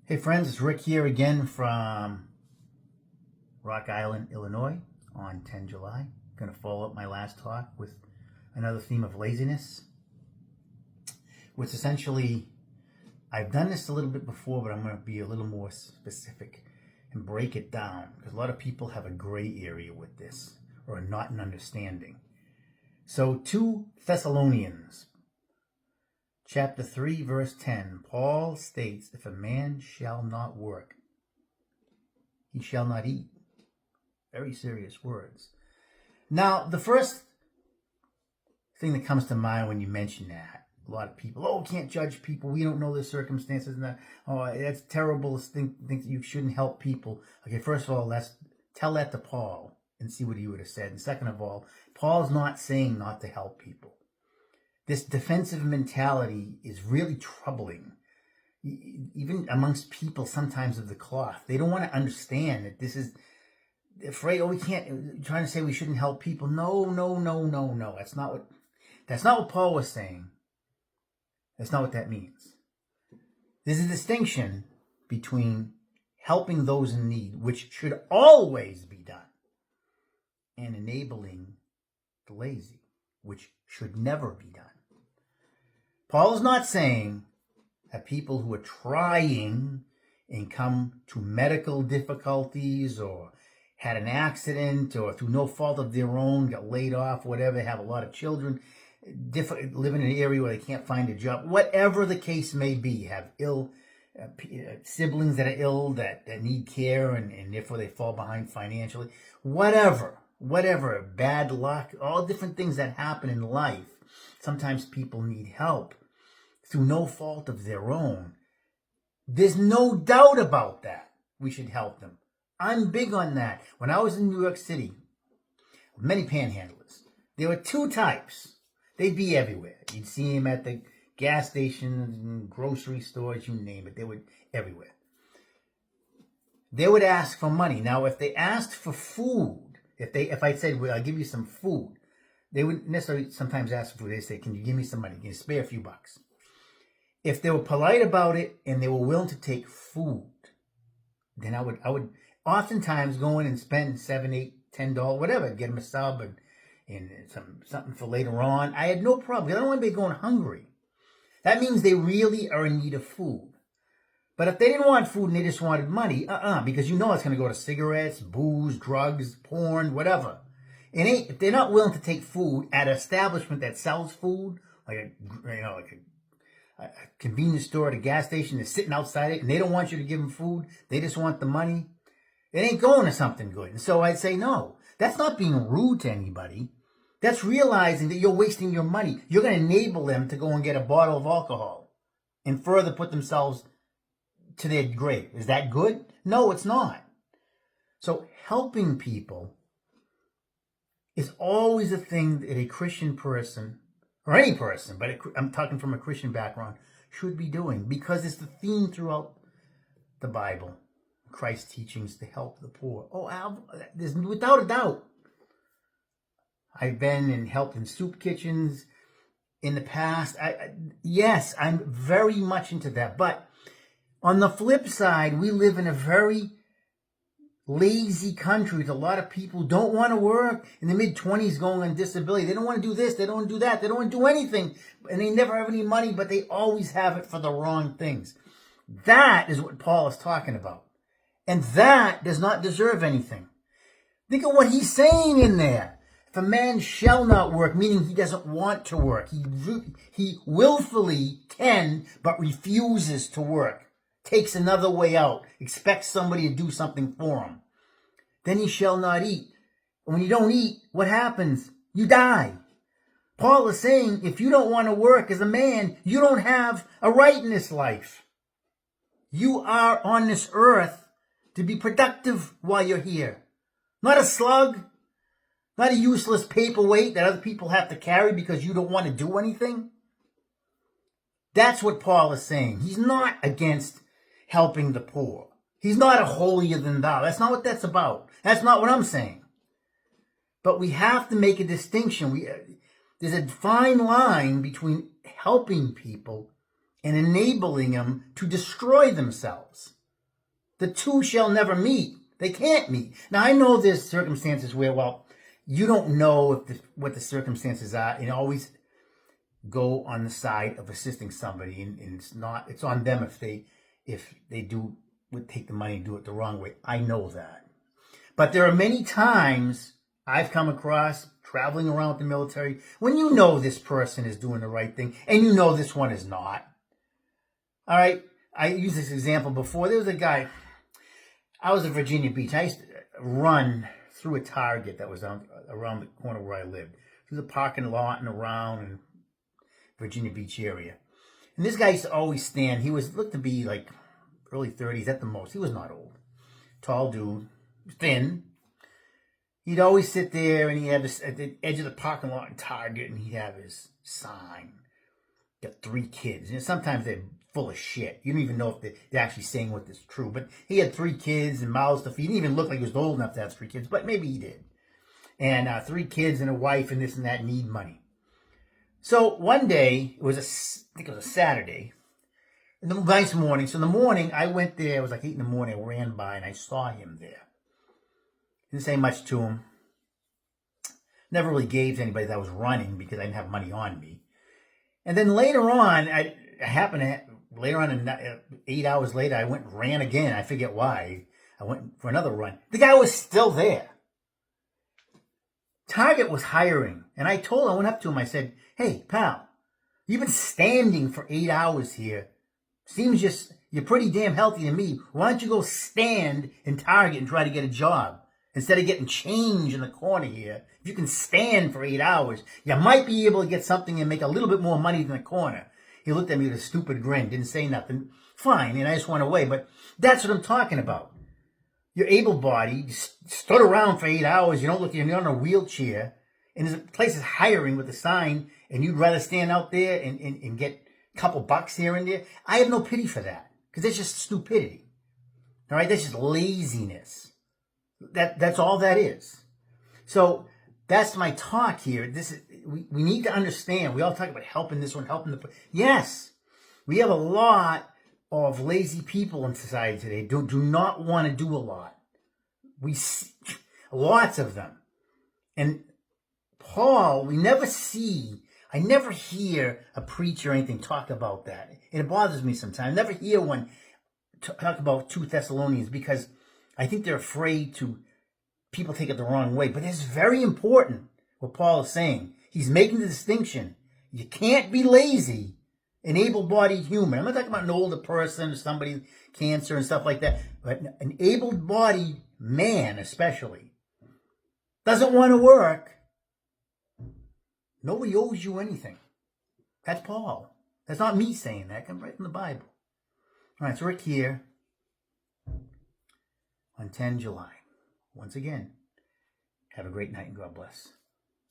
Hey friends, it's Rick here again from Rock Island, Illinois on 10 July. Going to follow up my last talk with another theme of laziness, which essentially, I've done this a little bit before, but I'm going to be a little more specific and break it down because a lot of people have a gray area with this or are not an understanding. So 2 Thessalonians Chapter 3, verse 10, Paul states, if a man shall not work, he shall not eat. Very serious words. Now, the first thing that comes to mind when you mention that, a lot of people, can't judge people. We don't know their circumstances. And that's terrible. Think that you shouldn't help people. Okay, first of all, let's tell that to Paul and see what he would have said. And second of all, Paul's not saying not to help people. This defensive mentality is really troubling, even amongst people sometimes of the cloth. They don't want to understand that this is afraid. We can't. Trying to say we shouldn't help people. No. That's not what Paul was saying. That's not what that means. There's a distinction between helping those in need, which should always be done, and enabling the lazy, which should never be done. Paul is not saying that people who are trying and come to medical difficulties or had an accident or through no fault of their own, got laid off, whatever, have a lot of children, live in an area where they can't find a job, whatever the case may be, have ill siblings that are ill, that need care and therefore they fall behind financially, whatever, bad luck, all different things that happen in life. Sometimes people need help through no fault of their own. There's no doubt about that. We should help them. I'm big on that. When I was in New York City, many panhandlers, there were 2 types. They'd be everywhere. You'd see them at the gas stations, grocery stores, you name it. They were everywhere. They would ask for money. Now, if they asked for food, if I said, well, I'll give you some food, they wouldn't necessarily sometimes ask for food. They'd say, can you give me some money? Can you spare a few bucks? If they were polite about it and they were willing to take food, then I would oftentimes go in and spend $7, $8, $10, whatever, get them a sub and something for later on. I had no problem. I don't want to be going hungry. That means they really are in need of food. But if they didn't want food and they just wanted money, because you know it's going to go to cigarettes, booze, drugs, porn, whatever. If they're not willing to take food at an establishment that sells food, like a convenience store at a gas station, they're sitting outside it and they don't want you to give them food, they just want the money, it ain't going to something good. And so I'd say, no, that's not being rude to anybody. That's realizing that you're wasting your money. You're going to enable them to go and get a bottle of alcohol and further put themselves to their grave. Is that good? No, it's not. So helping people is always a thing that a Christian person, or any person, but I'm talking from a Christian background, should be doing, because it's the theme throughout the Bible, Christ's teachings to help the poor. There's without a doubt. I've been and helped in soup kitchens in the past. Yes, I'm very much into that. But on the flip side, we live in a very lazy country with a lot of people who don't want to work, in the mid-20s going on disability. They don't want to do this, they don't want to do that, they don't want to do anything, and they never have any money, but they always have it for the wrong things. That is what Paul is talking about. And that does not deserve anything. Think of what he's saying in there. If a man shall not work, meaning he doesn't want to work, he willfully can, but refuses to work, takes another way out, expects somebody to do something for him, then he shall not eat. And when you don't eat, what happens? You die. Paul is saying, if you don't want to work as a man, you don't have a right in this life. You are on this earth to be productive while you're here. Not a slug, not a useless paperweight that other people have to carry because you don't want to do anything. That's what Paul is saying. He's not against helping the poor. He's not a holier than thou. That's not what that's about. That's not what I'm saying. But we have to make a distinction. There's a fine line between helping people and enabling them to destroy themselves. The two shall never meet. They can't meet. Now, I know there's circumstances where, well, you don't know what the circumstances are, and always go on the side of assisting somebody, and it's on them if they would take the money and do it the wrong way. I know that. But there are many times I've come across, traveling around with the military, when you know this person is doing the right thing, and you know this one is not. All right? I used this example before. There was a guy, I was at Virginia Beach. I used to run through a Target that was around the corner where I lived. Through the parking lot and around in Virginia Beach area. And this guy used to always stand. He looked to be like early 30s at the most. He was not old. Tall dude. Thin. He'd always sit there, and he had this at the edge of the parking lot in Target, and he'd have his sign. Got 3 kids. And sometimes they're full of shit. You don't even know if they're actually saying what is true. But he had 3 kids and mouths to feed. He didn't even look like he was old enough to have 3 kids, but maybe he did. And 3 kids and a wife and this and that need money. So one day, I think it was a Saturday, in the nice morning. So in the morning, I went there. It was like 8 in the morning. I ran by and I saw him there. Didn't say much to him. Never really gave to anybody that I was running because I didn't have money on me. And then later on, later on, 8 hours later, I went and ran again. I forget why. I went for another run. The guy was still there. Target was hiring. And I went up to him, I said, "Hey, pal, you've been standing for 8 hours here. Seems you're pretty damn healthy to me. Why don't you go stand in Target and try to get a job? Instead of getting change in the corner here, if you can stand for 8 hours, you might be able to get something and make a little bit more money than the corner." He looked at me with a stupid grin, didn't say nothing. Fine, and I just went away. But that's what I'm talking about. You're able-bodied, you stood around for 8 hours, you're not in a wheelchair, and there's a place is hiring with a sign, and you'd rather stand out there and get a couple bucks here and there. I have no pity for that, because that's just stupidity. All right, that's just laziness. That's all that is. So that's my talk here. We need to understand. We all talk about helping this one, helping the. Yes, we have a lot of lazy people in society today. Do not want to do a lot. We see lots of them. And Paul, I never hear a preacher or anything talk about that. And it bothers me sometimes. I never hear one talk about 2 Thessalonians, because I think they're afraid people take it the wrong way. But it's very important what Paul is saying. He's making the distinction. You can't be lazy, an able-bodied human. I'm not talking about an older person, somebody, cancer and stuff like that. But an able-bodied man especially doesn't want to work. Nobody owes you anything. That's Paul. That's not me saying that. It comes right from the Bible. All right, so Rick here on 10 July. Once again, have a great night and God bless.